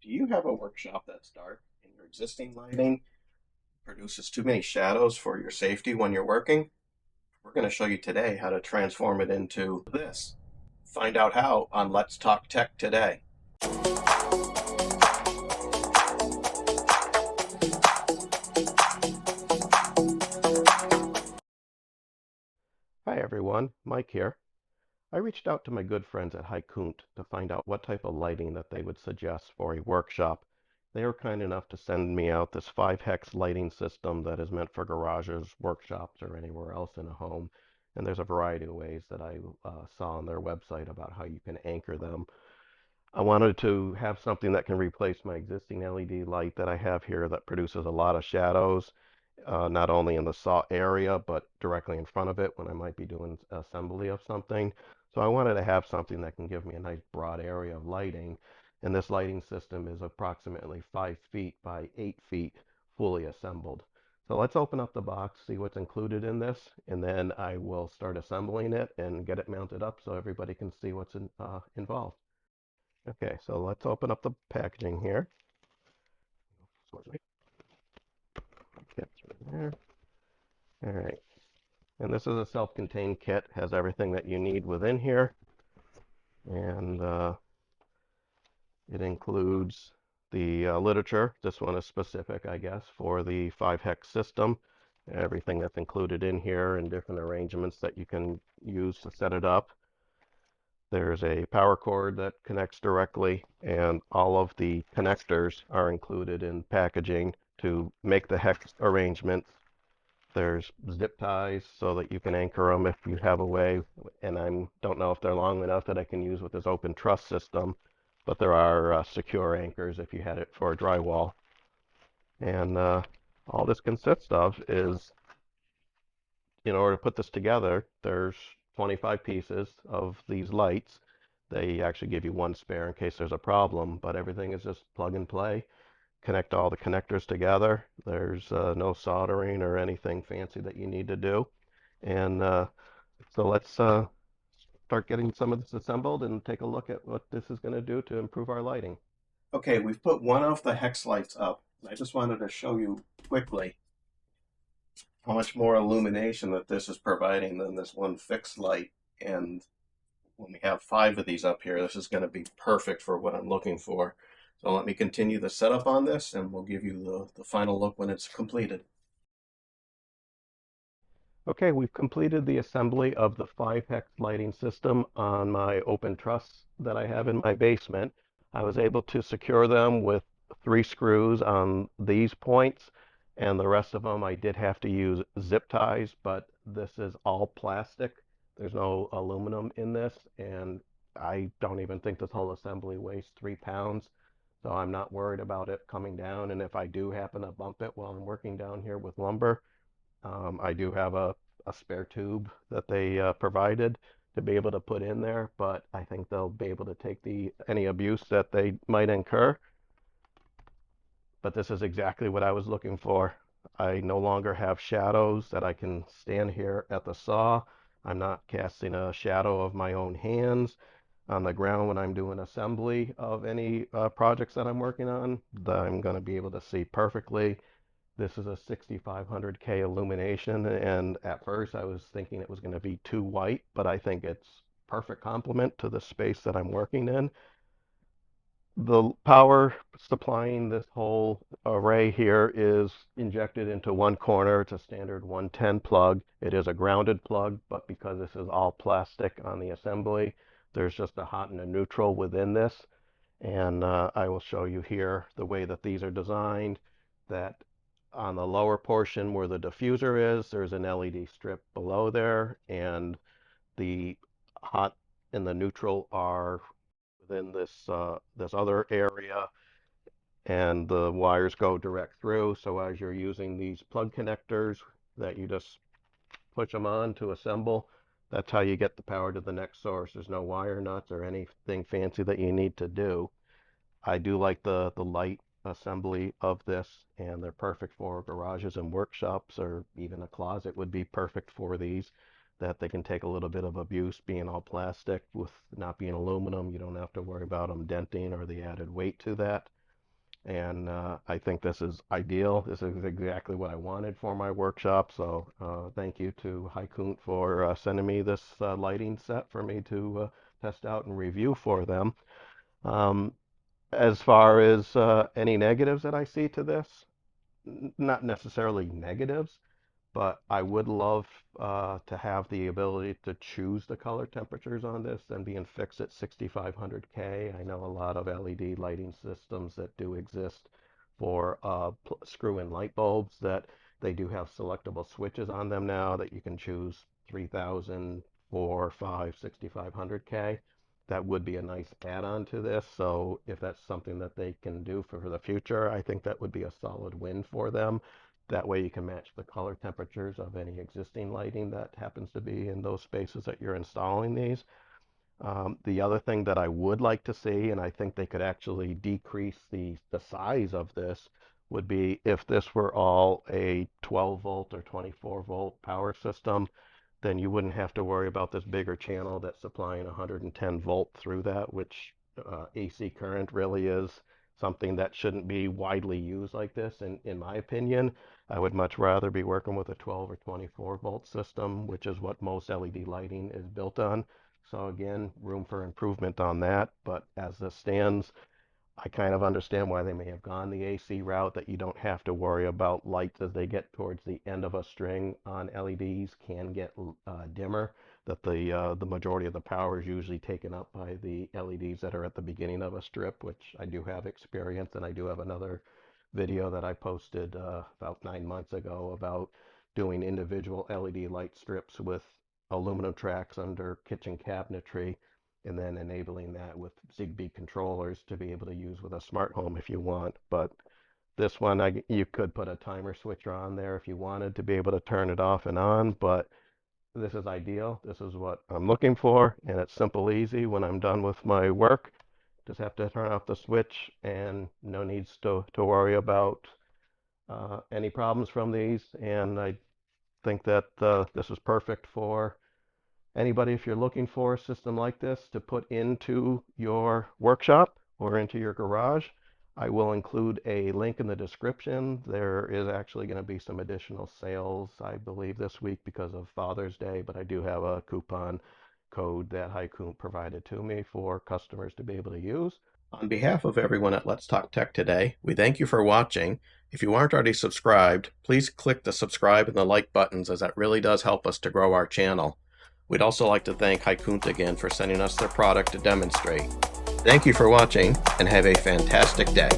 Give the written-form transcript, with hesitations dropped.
Do you have a workshop that's dark and your existing lighting produces too many shadows for your safety when you're working? We're going to show you today how to transform it into this. Find out how on Let's Talk Tech today. Hi everyone, Mike here. I reached out to my good friends at HYKOONT to find out what type of lighting that they would suggest for a workshop. They were kind enough to send me out this 5-Hex lighting system that is meant for garages, workshops, or anywhere else in a home. And there's a variety of ways that I saw on their website about how you can anchor them. I wanted to have something that can replace my existing LED light that I have here that produces a lot of shadows, not only in the saw area, but directly in front of it when I might be doing assembly of something. So I wanted to have something that can give me a nice broad area of lighting. And this lighting system is approximately 5 feet by 8 feet fully assembled. So let's open up the box, see what's included in this, and then I will start assembling it and get it mounted up so everybody can see what's involved. Okay, so let's open up the packaging here. Get through there. All right. And this is a self-contained kit, has everything that you need within here. And it includes the literature. This one is specific, I guess, for the 5-Hex system. Everything that's included in here and different arrangements that you can use to set it up. There's a power cord that connects directly, and all of the connectors are included in packaging to make the hex arrangements. There's zip ties so that you can anchor them if you have a way, and I don't know if they're long enough that I can use with this open truss system, but there are secure anchors if you had it for drywall. And all this consists of is, in order to put this together, there's 25 pieces of these lights. They actually give you one spare in case there's a problem, but everything is just plug and play. Connect all the connectors together. There's no soldering or anything fancy that you need to do. And so let's start getting some of this assembled and take a look at what this is going to do to improve our lighting. Okay, we've put one of the hex lights up. I just wanted to show you quickly how much more illumination that this is providing than this one fixed light. And when we have 5 of these up here, this is going to be perfect for what I'm looking for. So let me continue the setup on this and we'll give you the final look when it's completed. Okay, we've completed the assembly of the 5-Hex lighting system on my open truss that I have in my basement. I was able to secure them with 3 screws on these points, and the rest of them I did have to use zip ties, but this is all plastic. There's no aluminum in this, and I don't even think this whole assembly weighs 3 pounds. So I'm not worried about it coming down, and if I do happen to bump it while I'm working down here with lumber, I do have a spare tube that they provided to be able to put in there, but I think they'll be able to take any abuse that they might incur. But this is exactly what I was looking for. I no longer have shadows that I can stand here at the saw. I'm not casting a shadow of my own hands on the ground when I'm doing assembly of any projects that I'm working on. I'm going to be able to see perfectly. This is a 6500K illumination, and at first I was thinking it was going to be too white, but I think it's perfect complement to the space that I'm working in. The power supplying this whole array here is injected into one corner. It's a standard 110 plug. It is a grounded plug, but because this is all plastic on the assembly, there's just a hot and a neutral within this. And I will show you here the way that these are designed, that on the lower portion where the diffuser is, there's an LED strip below there, and the hot and the neutral are within this other area, and the wires go direct through. So as you're using these plug connectors that you just push them on to assemble, that's how you get the power to the next source. There's no wire nuts or anything fancy that you need to do. I do like the light assembly of this, and they're perfect for garages and workshops, or even a closet would be perfect for these, that they can take a little bit of abuse being all plastic with not being aluminum. You don't have to worry about them denting or the added weight to that. And I think this is ideal. This is exactly what I wanted for my workshop. So thank you to HYKOONT for sending me this lighting set for me to test out and review for them. Um, as far as any negatives that I see to this, not necessarily negatives, but I would love to have the ability to choose the color temperatures on this and being fixed at 6500K. I know a lot of LED lighting systems that do exist for screw-in light bulbs that they do have selectable switches on them now that you can choose 3000, 4, 5, 6500K. That would be a nice add-on to this. So if that's something that they can do for the future, I think that would be a solid win for them. That way you can match the color temperatures of any existing lighting that happens to be in those spaces that you're installing these. The other thing that I would like to see, and I think they could actually decrease the size of this, would be if this were all a 12 volt or 24 volt power system, then you wouldn't have to worry about this bigger channel that's supplying 110 volt through that, which AC current really is something that shouldn't be widely used like this. And in my opinion, I would much rather be working with a 12 or 24 volt system, which is what most LED lighting is built on. So again, room for improvement on that. But as this stands, I kind of understand why they may have gone the AC route, that you don't have to worry about lights as they get towards the end of a string on LEDs can get dimmer, that the majority of the power is usually taken up by the LEDs that are at the beginning of a strip, which I do have experience, and I do have another video that I posted about 9 months ago about doing individual LED light strips with aluminum tracks under kitchen cabinetry, and then enabling that with Zigbee controllers to be able to use with a smart home if you want. But this one, you could put a timer switcher on there if you wanted to be able to turn it off and on, but this is ideal. This is what I'm looking for, and it's simple, easy. When I'm done with my work, just have to turn off the switch, and no needs to worry about any problems from these. And I think that this is perfect for anybody, if you're looking for a system like this to put into your workshop or into your garage. I will include a link in the description. There is actually going to be some additional sales, I believe, this week because of Father's Day, but I do have a coupon code that HYKOONT provided to me for customers to be able to use. On behalf of everyone at Let's Talk Tech today, we thank you for watching. If you aren't already subscribed, please click the subscribe and the like buttons, as that really does help us to grow our channel. We'd also like to thank HYKOONT again for sending us their product to demonstrate. Thank you for watching, and have a fantastic day.